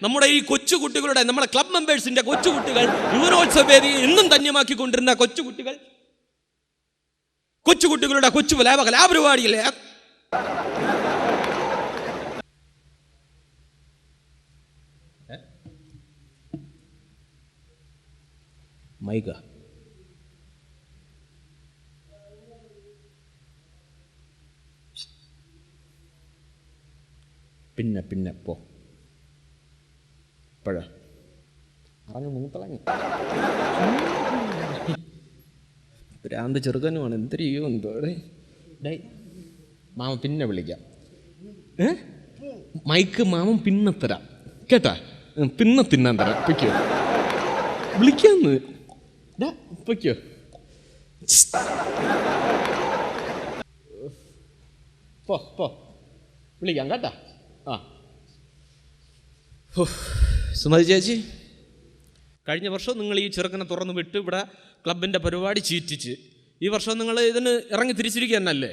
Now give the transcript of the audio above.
നമ്മുടെ ഈ കൊച്ചുകുട്ടികളുടെ, നമ്മളെ ക്ലബ് മെമ്പേഴ്സിന്റെ കൊച്ചുകുട്ടികൾ യുവനോത്സവ വേദി എന്നും ധന്യമാക്കിക്കൊണ്ടിരുന്ന കൊച്ചുകുട്ടികളുടെ കൊച്ചു കലാപരിപാടിയില്ലേ മൈക പിന്നെ പോ ഇപ്പോഴാ അറിഞ്ഞു മൂത്തളങ്ങി ഭ്രാന്ത് ചെറുക്കനുമാണ്. എന്തൊരു എന്തോ ഡേ മാമ പിന്നെ വിളിക്കാം. മൈക്ക് മാമൻ പിന്നെ തരാം കേട്ടാ, പിന്നെ തിന്നാൻ തരാം. പൊയ്ക്കോ, വിളിക്കാന്ന് പൊയ്ക്കോ. പോ വിളിക്കാം കേട്ടാ. ആ സുമതി ചേച്ചി, കഴിഞ്ഞ വർഷം നിങ്ങൾ ഈ ചെറുക്കനെ തുറന്നു വിട്ട് ഇവിടെ ക്ലബിൻ്റെ പരിപാടി ചീറ്റിച്ച്, ഈ വർഷം നിങ്ങൾ ഇതിന് ഇറങ്ങി തിരിച്ചിരിക്കുക തന്നെയല്ലേ?